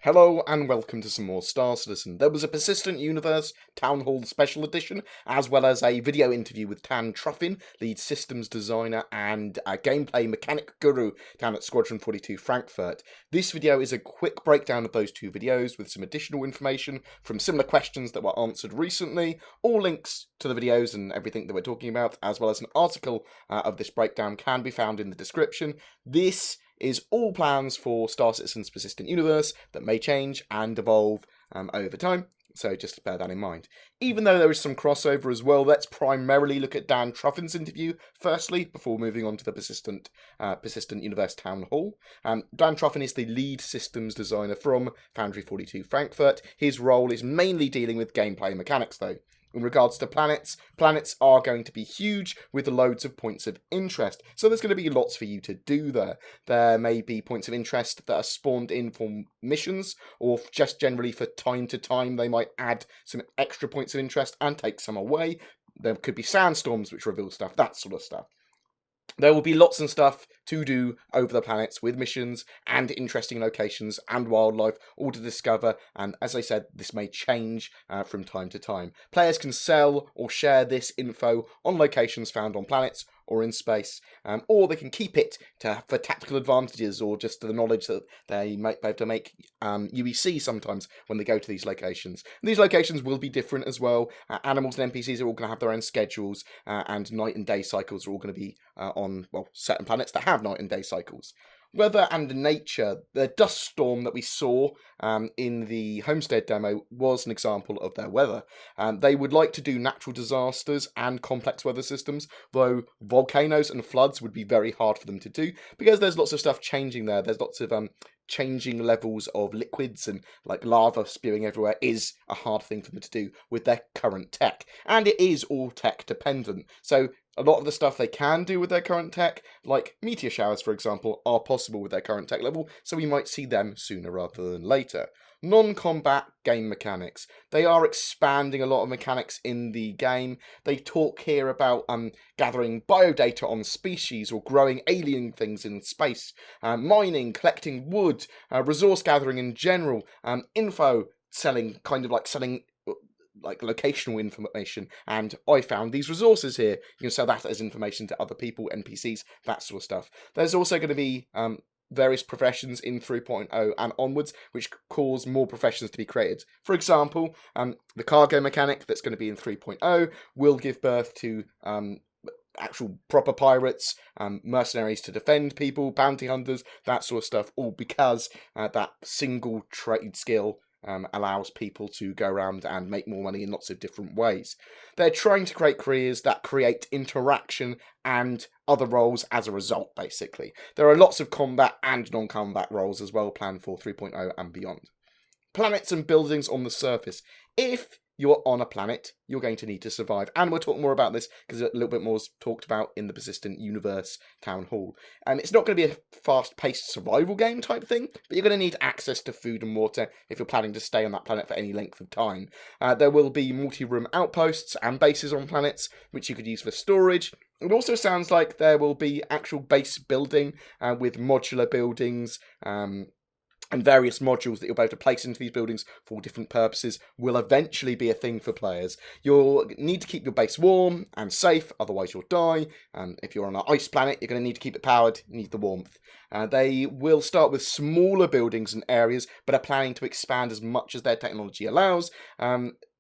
Hello and welcome to some more Star Citizen. There was a Persistent Universe Townhall Special Edition, as well as a video interview with Truffin, lead systems designer and gameplay mechanic guru down at Squadron 42 Frankfurt. This video is a quick breakdown of those two videos with some additional information from similar questions that were answered recently. All links to the videos and everything that we're talking about, as well as an article of this breakdown, can be found in the description. This is all plans for Star Citizen's Persistent Universe that may change and evolve over time, so just bear that in mind. Even though there is some crossover as well, let's primarily look at Truffin's interview firstly, before moving on to the Persistent Universe Town Hall. Truffin is the lead systems designer from Foundry 42 Frankfurt. His role is mainly dealing with gameplay mechanics though. In regards to planets are going to be huge with loads of points of interest. So there's going to be lots for you to do there. There may be points of interest that are spawned in for missions, or just generally for time to time they might add some extra points of interest and take some away. There could be sandstorms which reveal stuff, that sort of stuff. There will be lots of stuff to do over the planets with missions and interesting locations and wildlife all to discover, and as I said, this may change from time to time. Players can sell or share this info on locations found on planets or in space, or they can keep it for tactical advantages or just the knowledge that they might be able to make UEC sometimes when they go to these locations. And these locations will be different as well. Animals and NPCs are all going to have their own schedules, and night and day cycles are all going to be on certain planets that have night and day cycles. Weather and nature. The dust storm that we saw in the Homestead demo was an example of their weather. They would like to do natural disasters and complex weather systems, though volcanoes and floods would be very hard for them to do, because there's lots of stuff changing there. There's lots of changing levels of liquids, and like lava spewing everywhere is a hard thing for them to do with their current tech. And it is all tech dependent. So a lot of the stuff they can do with their current tech, like meteor showers, for example, are possible with their current tech level, so we might see them sooner rather than later. Non-combat game mechanics. They are expanding a lot of mechanics in the game. They talk here about gathering biodata on species or growing alien things in space, mining, collecting wood, resource gathering in general, info selling, selling like locational information, and I found these resources here. You can sell that as information to other people, NPCs, that sort of stuff. There's also going to be various professions in 3.0 and onwards, which cause more professions to be created. For example, the cargo mechanic that's going to be in 3.0 will give birth to actual proper pirates, mercenaries to defend people, bounty hunters, that sort of stuff, all because that single trade skill allows people to go around and make more money in lots of different ways. They're trying to create careers that create interaction and other roles as a result, basically. There are lots of combat and non-combat roles as well planned for 3.0 and beyond. Planets and buildings on the surface. If you're on a planet, you're going to need to survive. And we'll talk more about this because a little bit more is talked about in the Persistent Universe Town Hall. It's not going to be a fast-paced survival game type thing, but you're going to need access to food and water if you're planning to stay on that planet for any length of time. There will be multi-room outposts and bases on planets, which you could use for storage. It also sounds like there will be actual base building with modular buildings, and various modules that you'll be able to place into these buildings for different purposes will eventually be a thing for players. You'll need to keep your base warm and safe, otherwise you'll die. If you're on an ice planet, you're going to need to keep it powered, you need the warmth. They will start with smaller buildings and areas, but are planning to expand as much as their technology allows.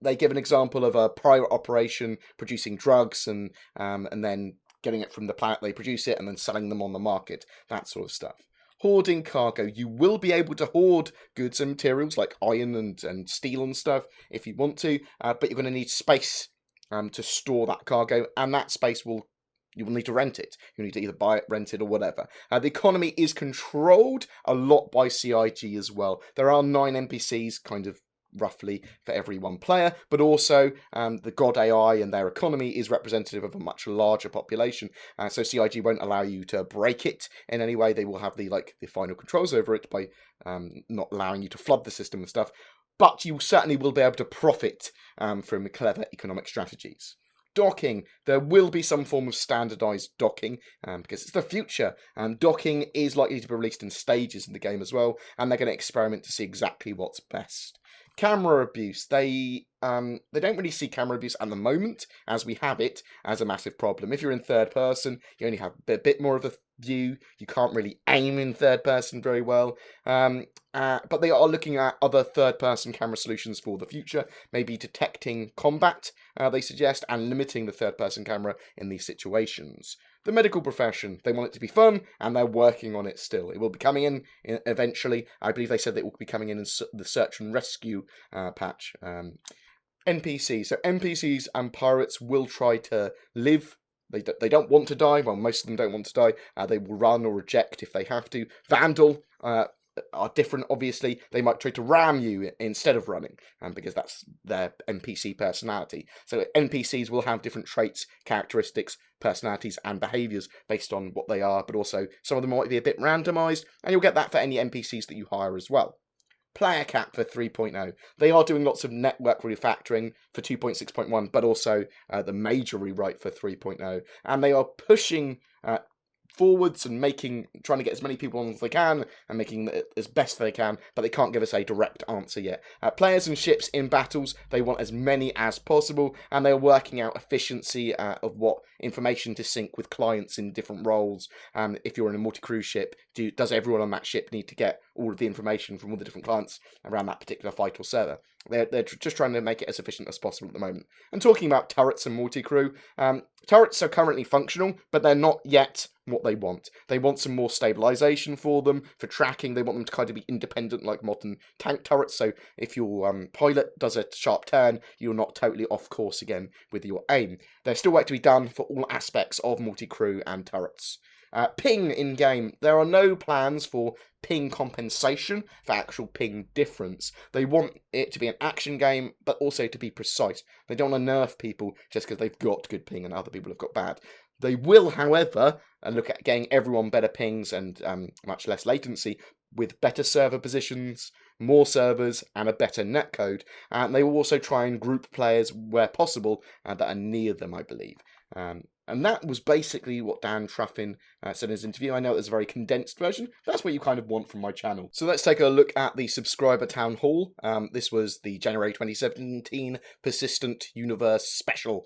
They give an example of a private operation producing drugs and then getting it from the planet they produce it and then selling them on the market, that sort of stuff. Hoarding cargo. You will be able to hoard goods and materials like iron and steel and stuff if you want to, but you're going to need space to store that cargo, and that space you will need to rent it. You need to either buy it, rent it, or whatever. The economy is controlled a lot by CIG as well. There are 9 NPCs, kind of roughly, for every one player, but also the God AI and their economy is representative of a much larger population, so CIG won't allow you to break it in any way. They will have the final controls over it by not allowing you to flood the system with stuff, but you certainly will be able to profit from clever economic strategies. Docking. There will be some form of standardized docking because it's the future. Docking is likely to be released in stages in the game as well, and they're going to experiment to see exactly what's best. Camera abuse. They don't really see camera abuse at the moment, as we have it, as a massive problem. If you're in third person, you only have a bit more of a view. You can't really aim in third person very well. But they are looking at other third person camera solutions for the future, maybe detecting combat, they suggest, and limiting the third person camera in these situations. The medical profession, they want it to be fun, and they're working on it still. It will be coming in eventually. I believe they said that it will be coming in the search and rescue patch. NPCs. So NPCs and pirates will try to live. They don't want to die. Well, most of them don't want to die. They will run or reject if they have to. Vandal are different, obviously. They might try to ram you instead of running, because that's their NPC personality. So NPCs will have different traits, characteristics, personalities, and behaviours based on what they are, but also some of them might be a bit randomised, and you'll get that for any NPCs that you hire as well. Player cap for 3.0. They are doing lots of network refactoring for 2.6.1, but also the major rewrite for 3.0, and they are pushing forwards and trying to get as many people on as they can and making it as best they can, but they can't give us a direct answer yet. Players and ships in battles, they want as many as possible, and they're working out efficiency of what information to sync with clients in different roles. If you're in a multi-crew ship, does everyone on that ship need to get all of the information from all the different clients around that particular fight or server? They're just trying to make it as efficient as possible at the moment. And talking about turrets and multi-crew, turrets are currently functional, but they're not yet what they want. They want some more stabilization for them, for tracking. They want them to kind of be independent like modern tank turrets, so if your pilot does a sharp turn, you're not totally off course again with your aim. There's still work to be done for all aspects of multi-crew and turrets. Ping in-game. There are no plans for ping compensation for actual ping difference. They want it to be an action game, but also to be precise. They don't want to nerf people just because they've got good ping and other people have got bad. They will, however, look at getting everyone better pings and much less latency with better server positions, more servers, and a better netcode. And they will also try and group players where possible that are near them, I believe. And that was basically what Dan Truffin said in his interview. I know it was a very condensed version, but that's what you kind of want from my channel. So let's take a look at the subscriber town hall. This was the January 2017 Persistent Universe special.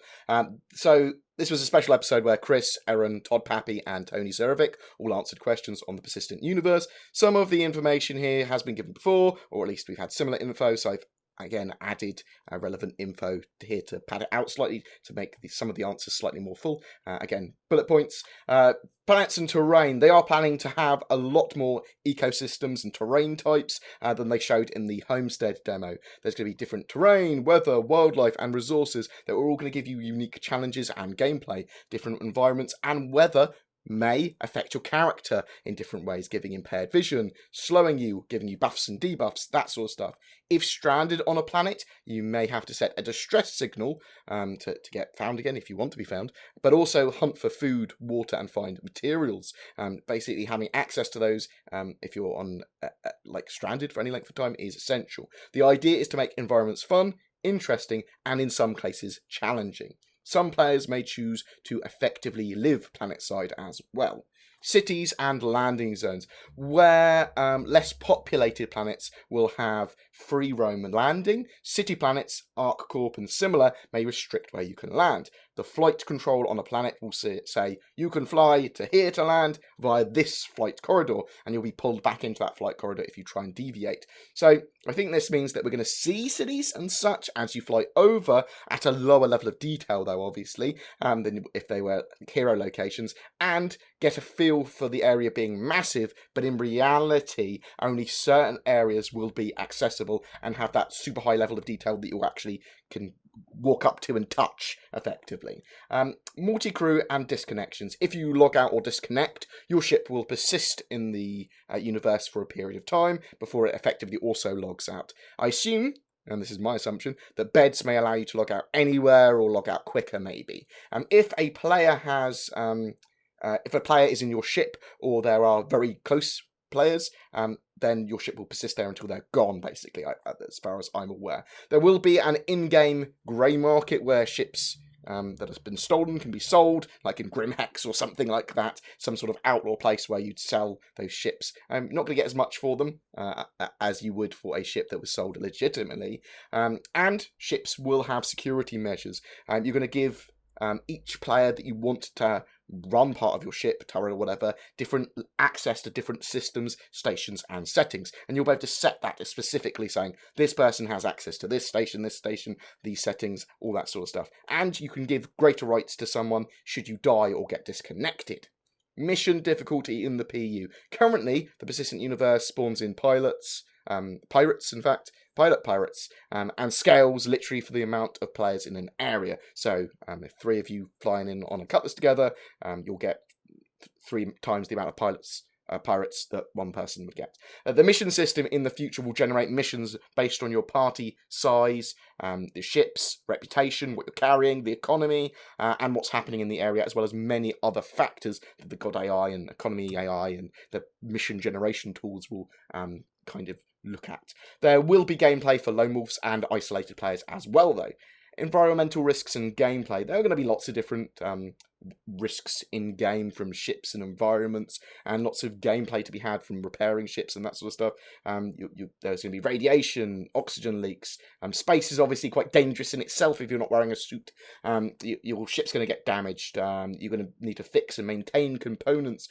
So this was a special episode where Chris, Aaron, Todd Pappy, and Tony Zerovic all answered questions on the Persistent Universe. Some of the information here has been given before, or at least we've had similar info, so I've again added relevant info here to pad it out slightly to make some of the answers slightly more full. Again, bullet points. Planets and terrain. They are planning to have a lot more ecosystems and terrain types than they showed in the Homestead demo. There's going to be different terrain, weather, wildlife, and resources that are all going to give you unique challenges and gameplay. Different environments and weather may affect your character in different ways, giving impaired vision, slowing you, giving you buffs and debuffs, that sort of stuff. If stranded on a planet, you may have to set a distress signal to get found again if you want to be found, but also hunt for food, water, and find materials. Basically, having access to those if you're on like stranded for any length of time is essential. The idea is to make environments fun, interesting, and in some cases challenging. Some players may choose to effectively live planetside as well. Cities and landing zones, where less populated planets will have free roam and landing. City planets, ArcCorp and similar, may restrict where you can land. The flight control on a planet will say you can fly to here to land via this flight corridor, and you'll be pulled back into that flight corridor if you try and deviate. So I think this means that we're going to see cities and such as you fly over at a lower level of detail, though, obviously, than if they were hero locations, and get a feel for the area being massive, but in reality, only certain areas will be accessible and have that super high level of detail that you actually can walk up to and touch effectively. Multi-crew and disconnections. If you log out or disconnect, your ship will persist in the universe for a period of time before it effectively also logs out. I assume, and this is my assumption, that beds may allow you to log out anywhere or log out quicker maybe. If a player is in your ship or there are very close players, then your ship will persist there until they're gone, basically, as far as I'm aware. There will be an in-game grey market where ships that has been stolen can be sold, like in Grimhex or something like that, some sort of outlaw place where you'd sell those ships. You're not going to get as much for them as you would for a ship that was sold legitimately, and ships will have security measures. You're going to give each player that you want to run part of your ship, turret or whatever, different access to different systems, stations and settings, and you'll be able to set that specifically saying this person has access to this station, these settings, all that sort of stuff. And you can give greater rights to someone should you die or get disconnected. Mission difficulty in the PU. Currently, the Persistent Universe spawns in pirates, pilot pirates, and scales literally for the amount of players in an area. So if 3 of you flying in on a cutlass together, you'll get 3 times the amount of pirates that one person would get. The mission system in the future will generate missions based on your party size, the ship's reputation, what you're carrying, the economy, and what's happening in the area, as well as many other factors that the God AI and economy AI and the mission generation tools will kind of look at. There will be gameplay for lone wolves and isolated players as well, though. Environmental risks and gameplay. There are going to be lots of different risks in game from ships and environments, and lots of gameplay to be had from repairing ships and that sort of stuff. There's going to be radiation, oxygen leaks. Space is obviously quite dangerous in itself if you're not wearing a suit. Your ship's going to get damaged. You're going to need to fix and maintain components.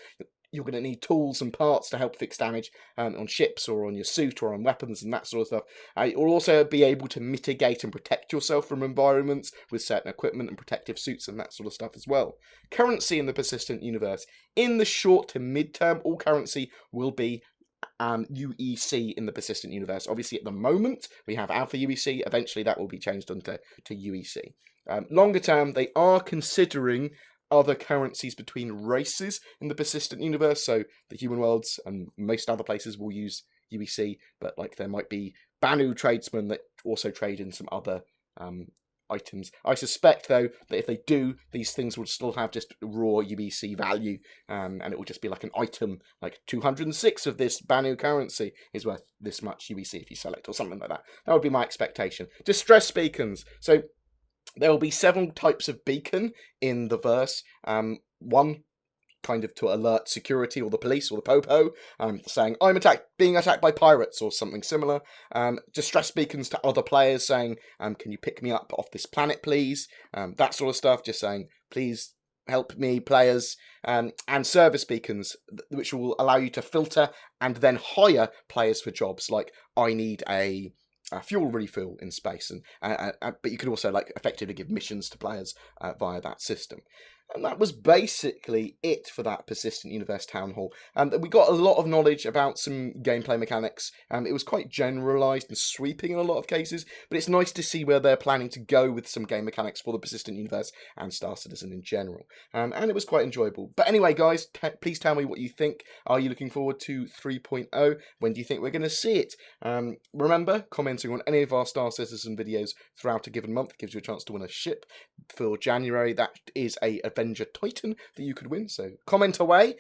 You're going to need tools and parts to help fix damage on ships or on your suit or on weapons and that sort of stuff. You'll also be able to mitigate and protect yourself from environments with certain equipment and protective suits and that sort of stuff as well. Currency in the Persistent Universe. In the short to mid-term, all currency will be UEC in the Persistent Universe. Obviously, at the moment, we have Alpha UEC. Eventually, that will be changed onto UEC. Longer term, they are considering other currencies between races in the Persistent Universe, so the human worlds and most other places will use UEC, but like there might be Banu tradesmen that also trade in some other items. I suspect, though, that if they do, these things will still have just raw UEC value, and it will just be like an item, like 206 of this Banu currency is worth this much UEC if you sell it, or something like that. That would be my expectation. Distress beacons. So there will be 7 types of beacon in the verse. One kind of to alert security or the police or the popo, saying, I'm being attacked by pirates or something similar. Distress beacons to other players saying, can you pick me up off this planet, please? That sort of stuff, just saying, please help me, players. And service beacons, which will allow you to filter and then hire players for jobs, like, I need a fuel refill in space, but you can also like effectively give missions to players via that system. And that was basically it for that Persistent Universe Town Hall. We got a lot of knowledge about some gameplay mechanics. It was quite generalised and sweeping in a lot of cases, but it's nice to see where they're planning to go with some game mechanics for the Persistent Universe and Star Citizen in general. And it was quite enjoyable. But anyway, guys, please tell me what you think. Are you looking forward to 3.0? When do you think we're going to see it? Remember, commenting on any of our Star Citizen videos throughout a given month gives you a chance to win a ship. For January, that is a Avenger Titan that you could win, so comment away.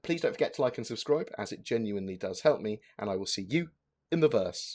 Please don't forget to like and subscribe, as it genuinely does help me, and I will see you in the verse.